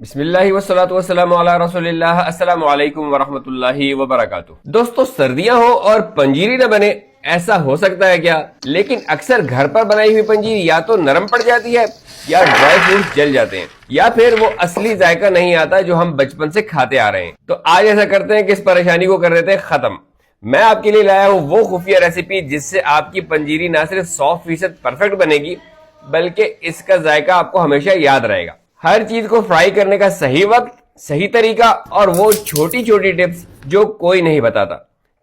बिस्मिल्लाहि वस्सलातु वस्सलामु अला रसूलिल्लाह। अस्सलामु अलैकुम वरहमतुल्लाहि वबरकातुहू। दोस्तों, सर्दियां हो और पंजीरी न बने, ऐसा हो सकता है क्या? लेकिन अक्सर घर पर बनाई हुई पंजीरी या तो नरम पड़ जाती है या ड्राई फ्रूट्स जल जाते हैं या फिर वो असली जायका नहीं आता जो हम बचपन से खाते आ रहे हैं। तो आज ऐसा करते हैं कि इस परेशानी को कर देते हैं खत्म। मैं आपके लिए लाया हूँ वो खुफिया रेसिपी जिससे आपकी पंजीरी न सिर्फ 100% परफेक्ट बनेगी बल्कि इसका जायका आपको हमेशा याद रहेगा। हर चीज को फ्राई करने का सही वक्त, सही तरीका और वो छोटी छोटी टिप्स जो कोई नहीं बताता।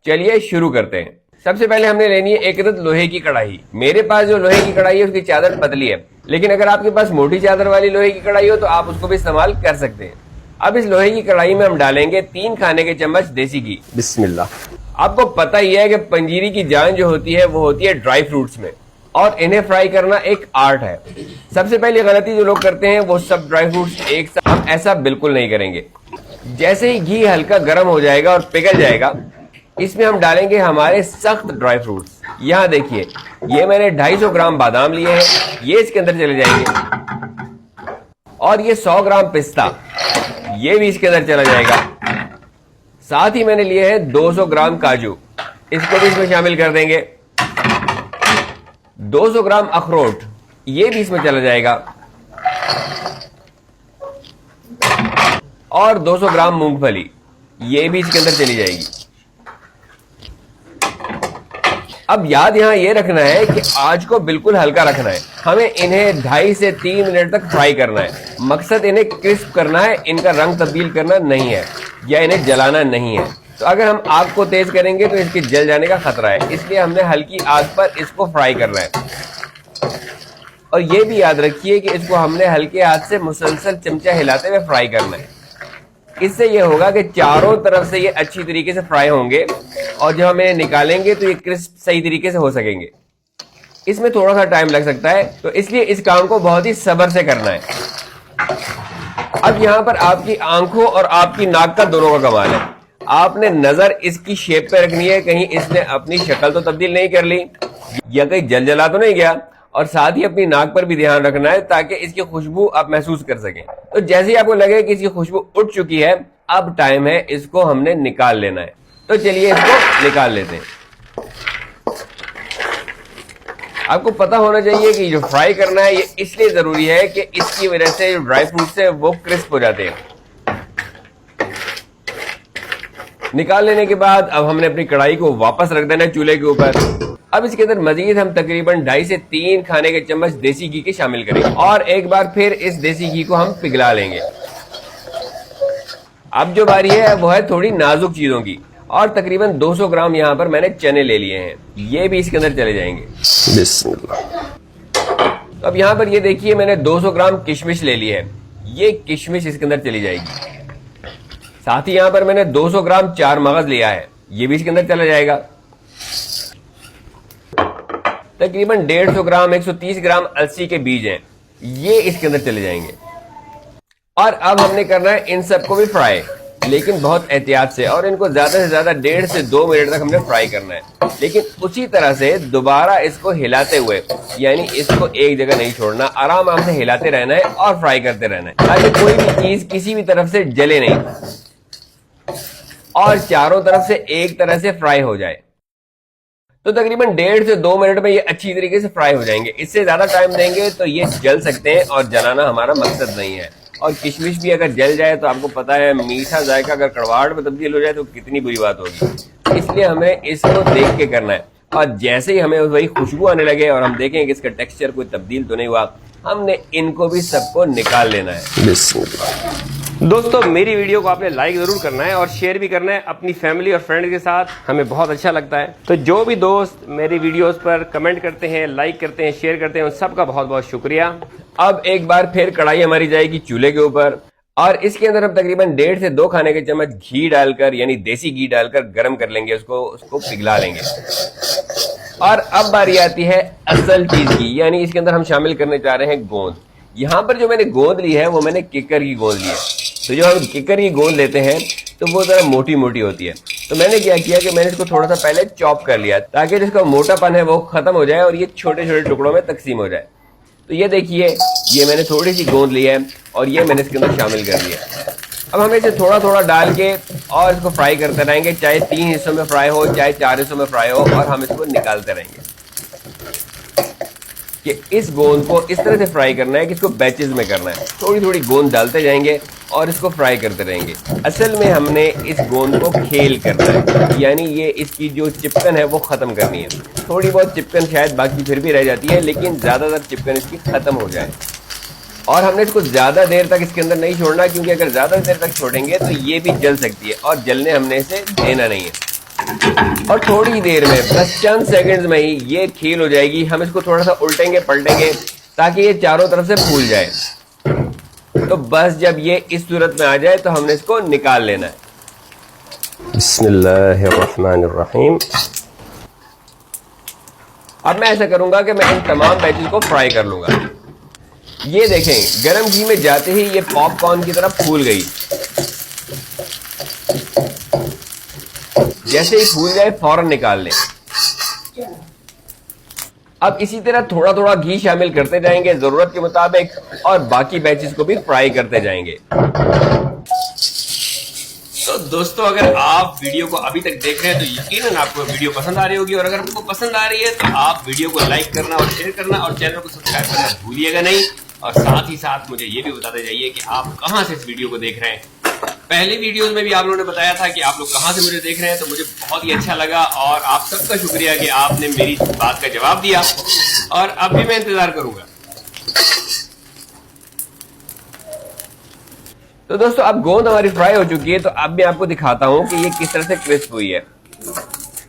चलिए शुरू करते हैं। सबसे पहले हमने लेनी है एक अदद लोहे की कढ़ाई। मेरे पास जो लोहे की कढ़ाई है उसकी चादर पतली है, लेकिन अगर आपके पास मोटी चादर वाली लोहे की कढ़ाई हो तो आप उसको भी इस्तेमाल कर सकते हैं। अब इस लोहे की कढ़ाई में हम डालेंगे 3 खाने के चम्मच देसी घी। बिस्मिल्लाह। आपको पता ही है कि पंजीरी की जान जो होती है वो होती है ड्राई फ्रूट्स में, और इन्हें फ्राई करना एक आर्ट है। सबसे पहली गलती जो लोग करते हैं वो सब ड्राई फ्रूट्स एक साथ। हम ऐसा बिल्कुल नहीं करेंगे। जैसे ही घी हल्का गर्म हो जाएगा और पिघल जाएगा, इसमें हम डालेंगे हमारे सख्त ड्राई फ्रूट्स। यहाँ देखिए, ये मैंने 250 ग्राम बादाम लिए हैं, ये इसके अंदर चले जाएंगे। और ये 100 ग्राम पिस्ता, ये भी इसके अंदर चला जाएगा। साथ ही मैंने लिए हैं 200 ग्राम काजू, इसको भी इसमें शामिल कर देंगे। 200 ग्राम अखरोट, ये भी इसमें चला जाएगा। और 200 ग्राम मूंगफली, ये भी इसके अंदर चली जाएगी। अब याद यहां ये रखना है कि आंच को बिल्कुल हल्का रखना है। हमें इन्हें 2.5 से 3 मिनट तक फ्राई करना है। मकसद इन्हें क्रिस्प करना है, इनका रंग तब्दील करना नहीं है या इन्हें जलाना नहीं है। तो अगर हम आग को तेज करेंगे तो इसके जल जाने का खतरा है, इसलिए हमने हल्की आग पर इसको फ्राई करना है। और ये भी याद रखिए कि इसको हमने हल्के हाथ से मुसलसल चमचा हिलाते हुए फ्राई करना है। इससे ये होगा कि चारों तरफ से ये अच्छी तरीके से फ्राई होंगे और जब हम इन्हें निकालेंगे तो ये क्रिस्प सही तरीके से हो सकेंगे। इसमें थोड़ा सा टाइम लग सकता है, तो इसलिए इस काम को बहुत ही सब्र से करना है। अब यहाँ पर आपकी आंखों और आपकी नाक का दोनों का कमाल है। आपने नजर इसकी शेप पे रखनी है, कहीं इसने अपनी शक्ल तो तब्दील नहीं कर ली या कहीं जल जला तो नहीं गया। और साथ ही अपनी नाक पर भी ध्यान रखना है ताकि इसकी खुशबू आप महसूस कर सकें। तो जैसे ही आपको लगे कि इसकी खुशबू उठ चुकी है, अब टाइम है इसको हमने निकाल लेना है। तो चलिए इसको निकाल लेते हैं। आपको पता होना चाहिए कि जो फ्राई करना है ये इसलिए जरूरी है कि इसकी वजह से जो ड्राई फ्रूट्स है वो क्रिस्प हो जाते हैं। निकाल लेने के बाद अब हमने अपनी कढ़ाई को वापस रख देना है चूल्हे के ऊपर। अब इसके अंदर मजीद हम तकरीबन 2.5 से 3 खाने के चम्मच देसी घी के शामिल करेंगे और एक बार फिर इस देसी घी को हम पिघला लेंगे। अब जो बारी है वो है थोड़ी नाजुक चीजों की, और तकरीबन 200 ग्राम यहाँ पर मैंने चने ले लिए हैं, ये भी इसके अंदर चले जाएंगे। तो अब यहाँ पर ये देखिए, मैंने 200 ग्राम किशमिश ले ली है, ये किशमिश इसके अंदर चली जाएगी। साथ ही यहाँ पर मैंने 200 ग्राम चार मगज लिया है, ये भी इसके अंदर चला जाएगा। तकरीबन 150 ग्राम 130 ग्राम अलसी के बीज हैं, ये इसके अंदर चले जाएंगे। और अब हमने करना है इन सबको भी फ्राई, लेकिन बहुत एहतियात से, और इनको ज्यादा से ज्यादा 1.5 से 2 मिनट तक हमने फ्राई करना है। लेकिन उसी तरह से दोबारा इसको हिलाते हुए, यानी इसको एक जगह नहीं छोड़ना, आराम से हिलाते रहना है और फ्राई करते रहना है ताकि कोई भी चीज किसी भी तरफ से जले नहीं और चारों तरफ से एक तरह से फ्राई हो जाए। तो तकरीबन 1.5 से 2 मिनट में ये अच्छी तरीके से फ्राई हो जाएंगे। इससे ज्यादा टाइम देंगे तो ये जल सकते हैं और जलाना हमारा मकसद नहीं है। और किशमिश भी अगर जल जाए तो आपको पता है मीठा जायका अगर कड़वाहट में तब्दील हो जाए तो कितनी बुरी बात होगी। इसलिए हमें इसको देख के करना है, और जैसे ही हमें वही खुशबू आने लगे और हम देखें कि इसका टेक्सचर कोई तब्दील तो नहीं हुआ, हमने इनको भी सबको निकाल लेना है। दोस्तों, मेरी वीडियो को आपने लाइक जरूर करना है और शेयर भी करना है अपनी फैमिली और फ्रेंड के साथ, हमें बहुत अच्छा लगता है। तो जो भी दोस्त मेरी वीडियोस पर कमेंट करते हैं, लाइक करते हैं, शेयर करते हैं, उन सबका बहुत बहुत शुक्रिया। अब एक बार फिर कढ़ाई हमारी जाएगी चूल्हे के ऊपर, और इसके अंदर हम तकरीबन 1.5 से 2 खाने के चम्मच घी डालकर, यानी देसी घी डालकर गर्म कर लेंगे, उसको पिघला लेंगे। और अब बारी आती है असल चीज की, यानी इसके अंदर हम शामिल करने जा रहे हैं गोंद। यहाँ पर जो मैंने गोंद ली है वो मैंने किकर की गोंद ली है। तो जो हम किकर की गोंद लेते हैं तो वो जरा मोटी मोटी होती है। तो मैंने क्या किया कि मैंने इसको थोड़ा सा पहले चॉप कर लिया ताकि जिसका मोटापन है वो खत्म हो जाए और ये छोटे छोटे टुकड़ों में तकसीम हो जाए। तो ये देखिए, ये मैंने थोड़ी सी गोंद ली है और ये मैंने इसके अंदर शामिल कर दिया। अब हम इसे थोड़ा थोड़ा डाल के और इसको फ्राई करते रहेंगे, चाहे 3 हिस्सों में फ्राई हो चाहे 4 हिस्सों में फ्राई हो, और हम इसको निकालते रहेंगे। कि इस गोंद को इस तरह से फ्राई करना है कि इसको बैचेस में करना है, थोड़ी थोड़ी गोंद डालते जाएंगे और इसको फ्राई करते रहेंगे। असल में हमने इस गोंद को खेल करना है, यानी ये इसकी जो चिपकन है वो खत्म करनी है। थोड़ी बहुत चिपकन शायद बाकी फिर भी रह जाती है, लेकिन ज्यादातर चिपकन इसकी खत्म हो जाए। और हमने इसको ज्यादा देर तक इसके अंदर नहीं छोड़ना, क्योंकि अगर ज्यादा देर तक छोड़ेंगे तो ये भी जल सकती है और जलने हमने इसे देना नहीं है। और थोड़ी देर में, बस चंद सेकंड्स में ही ये खील हो जाएगी। हम इसको थोड़ा सा उल्टेंगे पलटेंगे ताकि ये चारों तरफ से फूल जाए। तो बस जब ये इस सूरत में आ जाए तो हमने इसको निकाल लेना है। बिस्मिल्लाहिर्रहमानिर्रहीम। अब मैं ऐसा करूंगा कि मैं इन तमाम बैचेस को फ्राई कर लूंगा। ये देखें, गरम घी में जाते ही ये पॉपकॉर्न की तरफ फूल गई। जैसे ही फूल जाए फौरन निकाल लें। अब इसी तरह थोड़ा थोड़ा घी शामिल करते जाएंगे जरूरत के मुताबिक, और बाकी बैचेस को भी फ्राई करते जाएंगे। तो दोस्तों, अगर आप वीडियो को अभी तक देख रहे हैं तो यकीनन आपको वीडियो पसंद आ रही होगी, और अगर आपको पसंद आ रही है तो आप वीडियो को लाइक करना और शेयर करना और चैनल को सब्सक्राइब करना भूलिएगा नहीं। और साथ ही साथ मुझे ये भी बताते जाइए कि आप कहां से इस वीडियो को देख रहे हैं। पहले वीडियोस में भी आप लोगों ने बताया था कि आप लोग कहां से मुझे देख रहे हैं, तो मुझे बहुत ही अच्छा लगा और आप सबका शुक्रिया कि आपने मेरी बात का जवाब दिया, और अब भी मैं इंतजार करूंगा। तो दोस्तों, अब गोंद हमारी फ्राई हो चुकी है, तो अब मैं आपको दिखाता हूं कि ये किस तरह से क्रिस्प हुई है।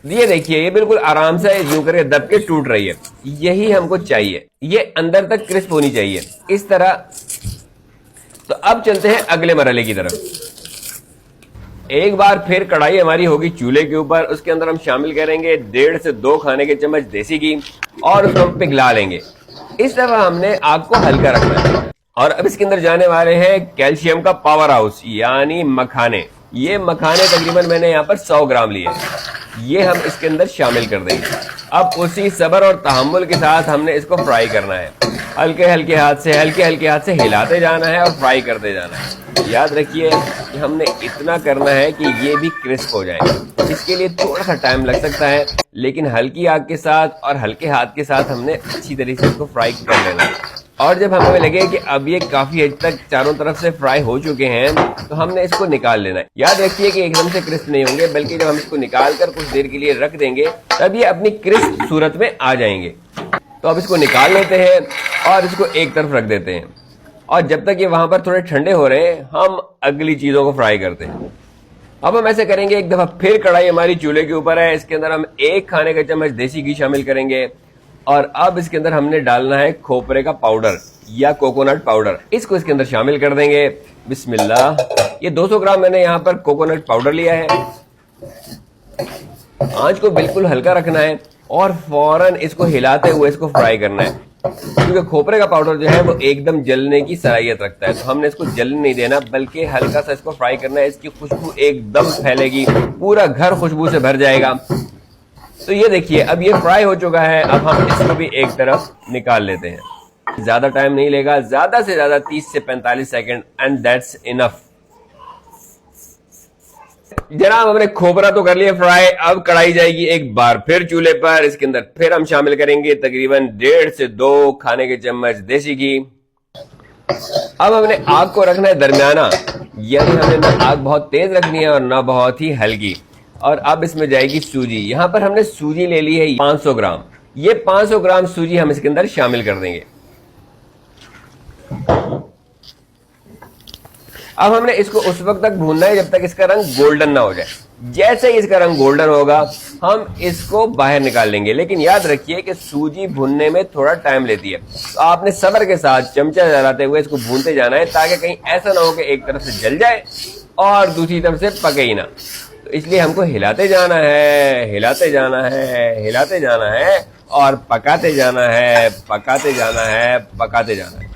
ये देखिए, ये बिल्कुल आराम से यूं करके दब के टूट रही है। यही हमको चाहिए, ये अंदर तक क्रिस्प होनी चाहिए इस तरह। तो अब चलते हैं अगले मरहले की तरफ। एक बार फिर कढ़ाई हमारी होगी चूल्हे के ऊपर, उसके अंदर हम शामिल करेंगे 1.5 से 2 खाने के चम्मच देसी घी, और उसको हम पिघला लेंगे। इस तरह हमने आग को हल्का रखना है। और अब इसके अंदर जाने वाले हैं कैल्शियम का पावर हाउस, यानी मखाने। ये मखाने तकरीबन मैंने यहाँ पर 100 ग्राम लिए हैं। ये हम इसके अंदर शामिल कर देंगे। अब उसी सब्र और तहम्मुल के साथ हमने इसको फ्राई करना है। हल्के हल्के हाथ से हिलाते जाना है और फ्राई करते जाना है। याद रखिए कि हमने इतना करना है कि ये भी क्रिस्प हो जाए। इसके लिए थोड़ा सा टाइम लग सकता है, लेकिन हल्की आग के साथ और हल्के हाथ के साथ हमने अच्छी तरीके से इसको फ्राई कर लेना है। और जब हमें लगे कि अब ये काफी हद तक चारों तरफ से फ्राई हो चुके हैं, तो हमने इसको निकाल लेना है। याद रखिए कि एकदम से क्रिस्प नहीं होंगे, बल्कि जब हम इसको निकाल कर कुछ देर के लिए रख देंगे तब ये अपनी क्रिस्प सूरत में आ जाएंगे। तो अब इसको निकाल लेते हैं और इसको एक तरफ रख देते हैं, और जब तक ये वहां पर थोड़े ठंडे हो रहे हैं हम अगली चीजों को फ्राई करते हैं। अब हम ऐसे करेंगे, एक दफा फिर कढ़ाई हमारी चूल्हे के ऊपर है, इसके अंदर हम 1 खाने का चम्मच देसी घी शामिल करेंगे, और अब इसके अंदर हमने डालना है खोपरे का पाउडर या कोकोनट पाउडर। इसको इसके अंदर शामिल कर देंगे। बिस्मिल्लाह। ये 200 ग्राम मैंने यहाँ पर कोकोनट पाउडर लिया है। आंच को बिल्कुल हल्का रखना है और फौरन इसको हिलाते हुए इसको फ्राई करना है, क्योंकि खोपरे का पाउडर जो है वो एकदम जलने की सलाहियत रखता है। तो हमने इसको जलने नहीं देना, बल्कि हल्का सा इसको फ्राई करना है। इसकी खुशबू एकदम फैलेगी, पूरा घर खुशबू से भर जाएगा। तो ये देखिए, अब ये फ्राई हो चुका है। अब हम इसको भी एक तरफ निकाल लेते हैं। ज्यादा टाइम नहीं लेगा, ज्यादा से ज्यादा 30 से 45 सेकंड, एंड दैट्स इनफ। जनाब, हमने खोपरा तो कर लिया फ्राई। अब कढ़ाई जाएगी एक बार फिर चूल्हे पर। इसके अंदर फिर हम शामिल करेंगे तकरीबन 1.5 से 2 खाने के चम्मच देसी घी। अब हमने आग को रखना है दरमियाना, यानी हमने ना आग बहुत तेज रखनी है और ना बहुत ही हल्की। और अब इसमें जाएगी सूजी। यहां पर हमने सूजी ले ली है 500 ग्राम। ये 500 ग्राम सूजी हम इसके अंदर शामिल कर देंगे। अब हमने इसको उस वक्त तक भूनना है जब तक इसका रंग गोल्डन ना हो जाए। जैसे ही इसका रंग गोल्डन होगा हम इसको बाहर निकाल लेंगे। लेकिन याद रखिए कि सूजी भुनने में थोड़ा टाइम लेती है, तो आपने सब्र के साथ चमचा चलाते हुए इसको भूनते जाना है, ताकि कहीं ऐसा ना हो कि एक तरफ से जल जाए और दूसरी तरफ से पके ही ना। तो इसलिए हमको हिलाते जाना है, हिलाते जाना है, हिलाते जाना है, और पकाते जाना है, पकाते जाना है, पकाते जाना है।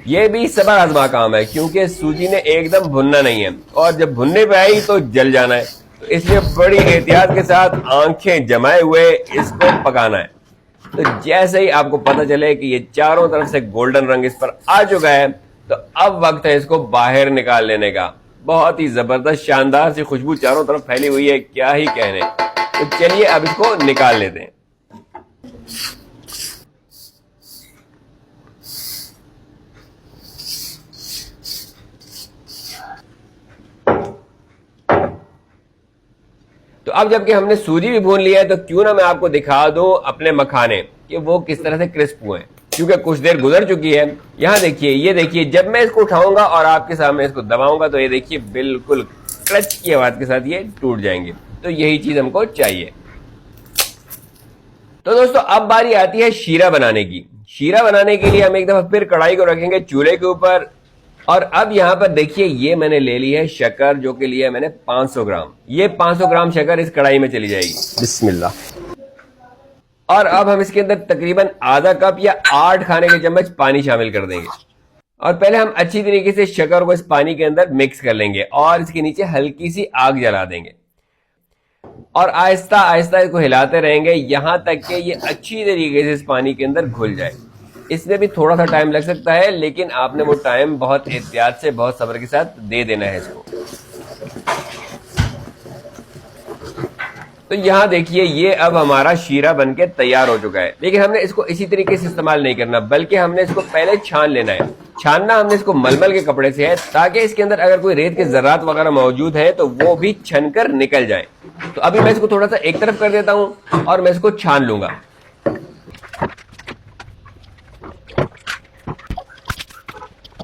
ये भी सब्र आजमा काम है, क्योंकि सूजी ने एकदम भुनना नहीं है, और जब भुनने पे आई तो जल जाना है। तो इसलिए बड़ी एहतियात के साथ आंखें जमाए हुए इसको पकाना है। तो जैसे ही आपको पता चले कि ये चारों तरफ से गोल्डन रंग इस पर आ चुका है, तो अब वक्त है इसको बाहर निकाल लेने का। बहुत ही जबरदस्त शानदार सी खुशबू चारों तरफ फैली हुई है, क्या ही कहने। तो चलिए अब इसको निकाल लेते हैं। तो अब जबकि हमने सूजी भी भून लिया है, तो क्यों ना मैं आपको दिखा दूं अपने मखाने कि वो किस तरह से क्रिस्प हुए हैं, क्योंकि कुछ देर गुजर चुकी है। यहां देखिए, ये देखिए, जब मैं इसको उठाऊंगा और आपके सामने इसको दबाऊंगा तो ये देखिए बिल्कुल क्रच की आवाज के साथ ये टूट जाएंगे। तो यही चीज हमको चाहिए। तो दोस्तों अब बारी आती है शीरा बनाने की। शीरा बनाने के लिए हम एक दफा फिर कढ़ाई को रखेंगे चूल्हे के ऊपर। और अब यहां पर देखिए, ये मैंने ले ली है शक्कर, जो कि लिया है मैंने 500 ग्राम। ये 500 ग्राम शक्कर इस कढ़ाई में चली जाएगी। बिस्मिल्लाह। और अब हम इसके अंदर तकरीबन आधा कप या 8 खाने के चम्मच पानी शामिल कर देंगे। और पहले हम अच्छी तरीके से शक्कर को इस पानी के अंदर मिक्स कर लेंगे और इसके नीचे हल्की सी आग जला देंगे और आहिस्ता आहिस्ता इसको हिलाते रहेंगे यहां तक कि ये अच्छी तरीके से इस पानी के अंदर घुल जाए। इसमें भी थोड़ा सा टाइम लग सकता है, लेकिन आपने वो टाइम बहुत एहतियात से, बहुत सब्र के साथ दे देना है इसको। तो यहां देखिए, ये अब हमारा शीरा बनके तैयार हो चुका है। लेकिन हमने इसको इसी तरीके से इस्तेमाल नहीं करना, बल्कि हमने इसको पहले छान लेना है। छानना हमने इसको मलमल के कपड़े से है, ताकि इसके अंदर अगर कोई रेत के जर्रात वगैरह मौजूद है तो वो भी छन कर निकल जाए। तो अभी मैं इसको थोड़ा सा एक तरफ कर देता हूं और मैं इसको छान लूंगा।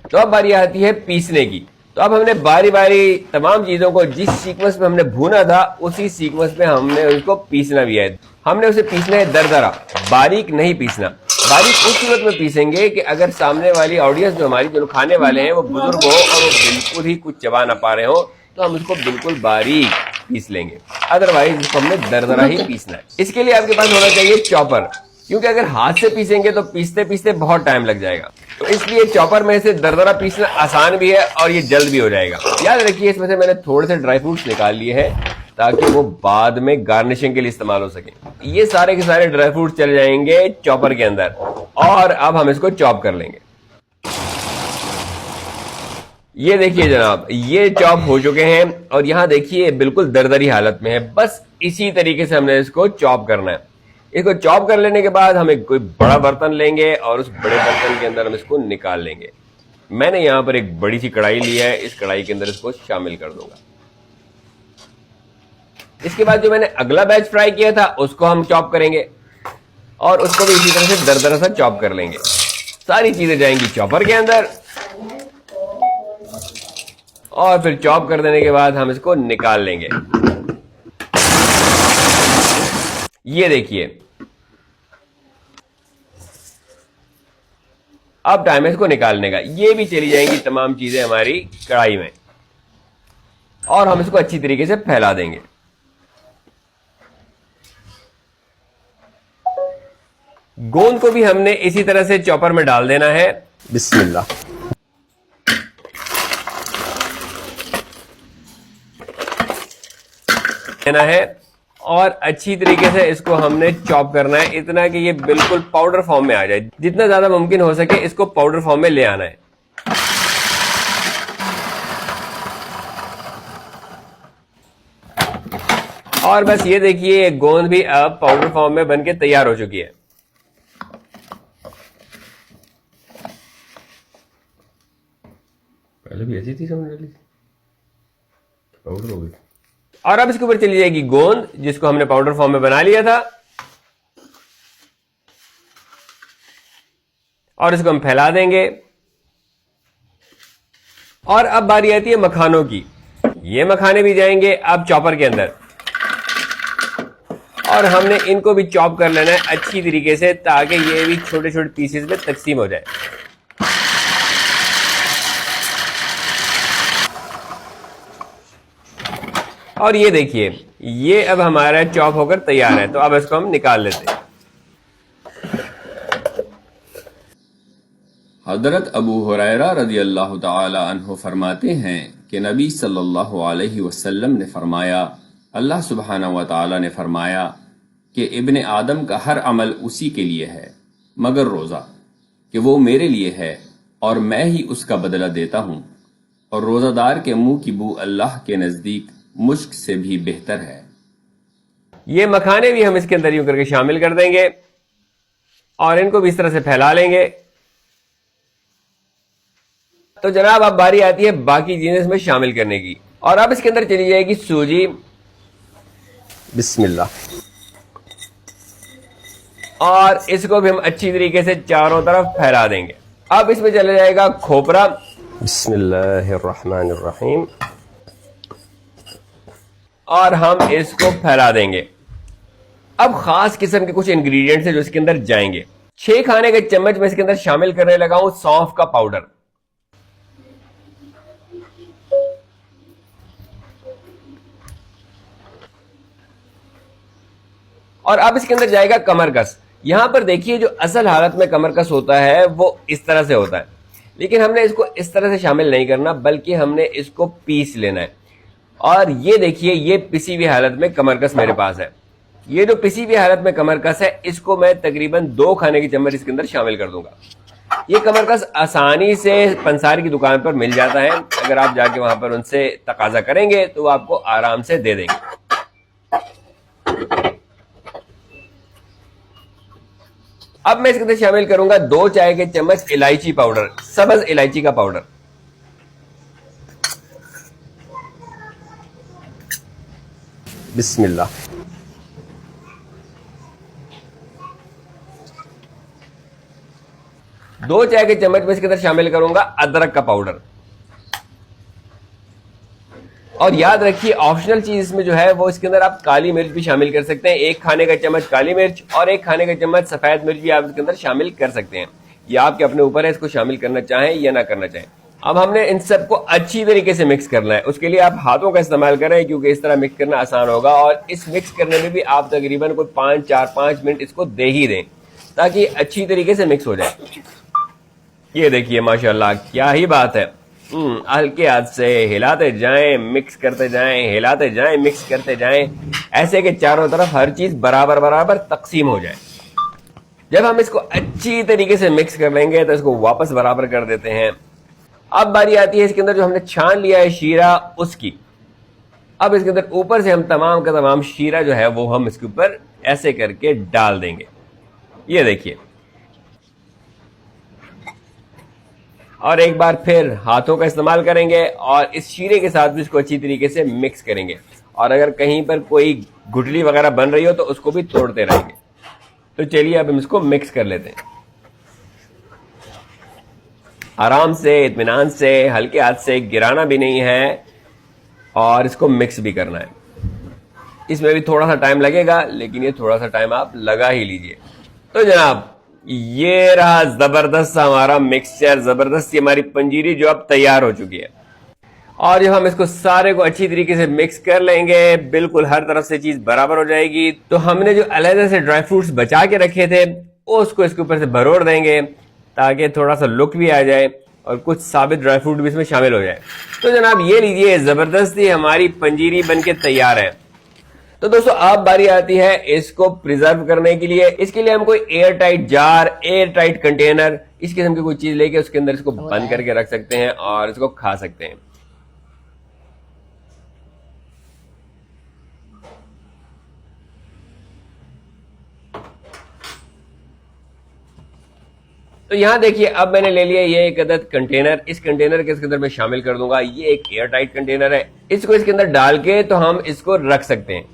तो अब बारी आती है पीसने की। तो अब हमने बारी बारी तमाम चीजों को जिस सीक्वेंस में हमने भूना था उसी सीक्वेंस में हमने उसको पीसना भी है। हमने उसे पीसना है दरदरा, बारीक नहीं पीसना। बारीक उस सूरत में पीसेंगे कि अगर सामने वाली ऑडियंस जो हमारी जो खाने वाले हैं वो बुजुर्ग हो और वो बिल्कुल ही कुछ चबा ना पा रहे हो, तो हम उसको बिल्कुल बारीक पीस लेंगे। अदरवाइज इसको हमने दरदरा ही पीसना है। इसके लिए आपके पास होना चाहिए चॉपर, क्योंकि अगर हाथ से पीसेंगे तो पीसते पीसते बहुत टाइम लग जाएगा। तो इसलिए चॉपर में से दरदरा पीसना आसान भी है और ये जल्द भी हो जाएगा। याद रखिए, इसमें से मैंने थोड़े से ड्राई फ्रूट्स निकाल लिए हैं ताकि वो बाद में गार्निशिंग के लिए इस्तेमाल हो सके। ये सारे के सारे ड्राई फ्रूट्स चले जाएंगे चॉपर के अंदर और अब हम इसको चॉप कर लेंगे। ये देखिए जनाब, ये चॉप हो चुके हैं और यहां देखिए बिल्कुल दरदरी हालत में है। बस इसी तरीके से हमने इसको चॉप करना है। इसको चॉप कर लेने के बाद हम एक कोई बड़ा बर्तन लेंगे और उस बड़े बर्तन के अंदर हम इसको निकाल लेंगे। मैंने यहां पर एक बड़ी सी कढ़ाई ली है, इस कढ़ाई के अंदर इसको शामिल कर दूंगा। इसके बाद जो मैंने अगला बैच फ्राई किया था उसको हम चॉप करेंगे और उसको भी इसी तरह से दरदरा सा चॉप कर लेंगे। सारी चीजें जाएंगी चॉपर के अंदर और फिर चॉप कर देने के बाद हम इसको निकाल लेंगे। ये देखिए, अब टाइम है इसको निकालने का। ये भी चली जाएंगी तमाम चीजें हमारी कढ़ाई में और हम इसको अच्छी तरीके से फैला देंगे। गोंद को भी हमने इसी तरह से चॉपर में डाल देना है। बिस्मिल्लाह। देना है और अच्छी तरीके से इसको हमने चॉप करना है, इतना कि ये बिल्कुल पाउडर फॉर्म में आ जाए। जितना ज्यादा मुमकिन हो सके इसको पाउडर फॉर्म में ले आना है। और बस ये देखिए, गोंद भी अब पाउडर फॉर्म में बनके तैयार हो चुकी है। पहले भी ऐसी थी, समझ ली पाउडर हो गई। और अब इसके ऊपर चली जाएगी गोंद, जिसको हमने पाउडर फॉर्म में बना लिया था, और इसको हम फैला देंगे। और अब बारी आती है मखानों की। ये मखाने भी जाएंगे अब चॉपर के अंदर और हमने इनको भी चॉप कर लेना है अच्छी तरीके से, ताकि ये भी छोटे छोटे पीसेस में तकसीम हो जाए। और ये देखिए, ये अब हमारा चॉप होकर तैयार है। तो अब इसको हम निकाल लेते हैं। हजरत अबू हुरैरा रज़ियल्लाहु ताला अन्हु फरमाते हैं कि नबी सल्लल्लाहु अलैहि वसल्लम ने फरमाया, अल्लाह सुब्हानहु व तआला ने फरमाया, कि इब्ने आदम का हर अमल उसी के लिए है मगर रोज़ा, कि वो मेरे लिए है और मैं ही उसका बदला देता हूँ, और रोज़ादार के मुंह की बू अल्लाह के नज़दीक मुश्क से भी बेहतर है। ये मखाने भी हम इसके अंदर यूं करके शामिल कर देंगे और इनको भी इस तरह से फैला लेंगे। तो जनाब अब बारी आती है बाकी चीजें इसमें शामिल करने की, और अब इसके अंदर चली जाएगी सूजी। बिस्मिल्लाह। और इसको भी हम अच्छी तरीके से चारों तरफ फैला देंगे। अब इसमें चला जाएगा खोपरा। बिस्मिल्लाहिर्रहमानिर्रहीम। और हम इसको फैला देंगे। अब खास किस्म के कुछ इंग्रेडिएंट्स हैं जो इसके अंदर जाएंगे। 6 खाने के चम्मच में इसके अंदर शामिल करने लगा हूं सौंफ का पाउडर। और अब इसके अंदर जाएगा कमरकस। यहां पर देखिए जो असल हालत में कमरकस होता है वो इस तरह से होता है, लेकिन हमने इसको इस तरह से शामिल नहीं करना, बल्कि हमने इसको पीस लेना है। और ये देखिए ये पिसी हुई हालत में कमरकस मेरे पास है। ये जो पिसी हुई हालत में कमरकस है इसको मैं तकरीबन 2 खाने की चम्मच इसके अंदर शामिल कर दूंगा। ये कमरकस आसानी से पंसारी की दुकान पर मिल जाता है, अगर आप जाके वहां पर उनसे तकाजा करेंगे तो वो आपको आराम से दे देंगे। अब मैं इसके अंदर शामिल करूंगा 2 चाय के चम्मच इलायची पाउडर, सब्ज इलायची का पाउडर। बिस्मिल्लाह। दो चाय के चम्मच में इसके अंदर शामिल करूंगा अदरक का पाउडर। और याद रखिए ऑप्शनल चीज इसमें जो है वो इसके अंदर आप काली मिर्च भी शामिल कर सकते हैं। 1 खाने का चम्मच काली मिर्च और 1 खाने का चम्मच सफेद मिर्च भी आप इसके अंदर शामिल कर सकते हैं। ये आपके अपने ऊपर है इसको शामिल करना चाहें या ना करना चाहें। अब हमने इन सबको अच्छी तरीके से मिक्स करना है। उसके लिए आप हाथों का इस्तेमाल करें, क्योंकि इस तरह मिक्स करना आसान होगा। और इस मिक्स करने में भी आप तकरीबन कोई 5 मिनट इसको दे ही दें, ताकि अच्छी तरीके से मिक्स हो जाए। ये देखिए माशाल्लाह क्या ही बात है। हल्के हाथ से हिलाते जाएं, मिक्स करते जाएं, हिलाते जाएं, मिक्स करते जाएं, ऐसे कि चारों तरफ हर चीज बराबर बराबर तकसीम हो जाए। जब हम इसको अच्छी तरीके से मिक्स कर लेंगे तो इसको वापस बराबर कर देते हैं। अब बारी आती है इसके अंदर जो हमने छान लिया है शीरा उसकी। अब इसके अंदर ऊपर से हम तमाम का तमाम शीरा जो है वो हम इसके ऊपर ऐसे करके डाल देंगे। ये देखिए, और एक बार फिर हाथों का इस्तेमाल करेंगे और इस शीरे के साथ भी इसको अच्छी तरीके से मिक्स करेंगे। और अगर कहीं पर कोई गुठली वगैरह बन रही हो तो उसको भी तोड़ते रहेंगे। तो चलिए अब हम इसको मिक्स कर लेते हैं आराम से, इत्मीनान से, हल्के हाथ से, गिराना भी नहीं है और इसको मिक्स भी करना है। इसमें भी थोड़ा सा टाइम लगेगा, लेकिन ये थोड़ा सा टाइम आप लगा ही लीजिए। तो जनाब ये रहा जबरदस्त हमारा मिक्सचर, जबरदस्त हमारी पंजीरी जो अब तैयार हो चुकी है। और जब हम इसको सारे को अच्छी तरीके से मिक्स कर लेंगे, बिल्कुल हर तरफ से चीज बराबर हो जाएगी, तो हमने जो अलग से ड्राई फ्रूट्स बचा के रखे थे उसको इसके ऊपर से भरोड़ देंगे, ताकि थोड़ा सा लुक भी आ जाए और कुछ साबित ड्राई फ्रूट भी इसमें शामिल हो जाए। तो जनाब ये लीजिए, जबरदस्ती हमारी पंजीरी बनके तैयार है। तो दोस्तों अब बारी आती है इसको प्रिजर्व करने के लिए। इसके लिए हम कोई air tight jar, air tight container, इस किस्म की कोई चीज लेके उसके अंदर इसको बंद करके रख सकते हैं और इसको खा सकते हैं। तो यहां देखिए अब मैंने ले लिया ये एक अदद कंटेनर। इस कंटेनर के इसके अंदर मैं शामिल कर दूंगा। ये एक एयर टाइट कंटेनर है। इसको इसके अंदर डाल के तो हम इसको रख सकते हैं।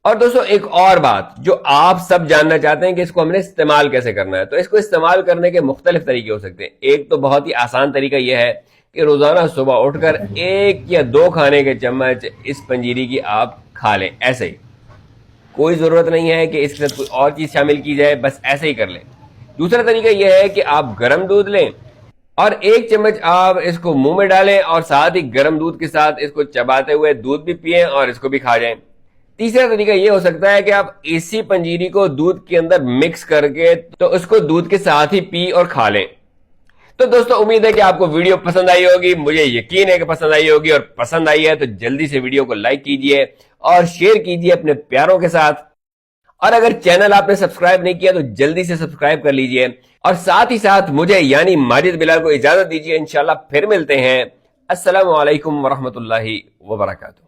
और दोस्तों एक और बात जो आप सब जानना चाहते हैं कि इसको हमने इस्तेमाल कैसे करना है, तो इसको इस्तेमाल करने के मुख्तलिफ तरीके हो सकते हैं। एक तो बहुत ही आसान तरीका यह है कि रोजाना सुबह उठकर 1 या 2 खाने के चम्मच इस पंजीरी की आप खा लें, ऐसे ही। कोई जरूरत नहीं है कि इसके साथ कोई और चीज शामिल की जाए, बस ऐसे ही कर लें। दूसरा तरीका यह है कि आप गर्म दूध लें और 1 चम्मच आप इसको मुंह में डालें और साथ ही गर्म दूध के साथ इसको चबाते हुए दूध भी पिएं और इसको भी खा जाएं। तीसरा तरीका यह हो सकता है कि आप इसी पंजीरी को दूध के अंदर मिक्स करके तो उसको दूध के साथ ही पी और खा लें। तो दोस्तों उम्मीद है कि आपको वीडियो पसंद आई होगी, मुझे यकीन है कि पसंद आई होगी, और पसंद आई है तो जल्दी से वीडियो को लाइक कीजिए और शेयर कीजिए अपने प्यारों के साथ। और अगर चैनल आपने सब्सक्राइब नहीं किया तो जल्दी से सब्सक्राइब कर लीजिए, और साथ ही साथ मुझे यानी माजिद बिलाल को इजाजत दीजिए। इंशाल्लाह फिर मिलते हैं। अस्सलामु अलैकुम वरहमतुल्लाहि वबरकातुहू।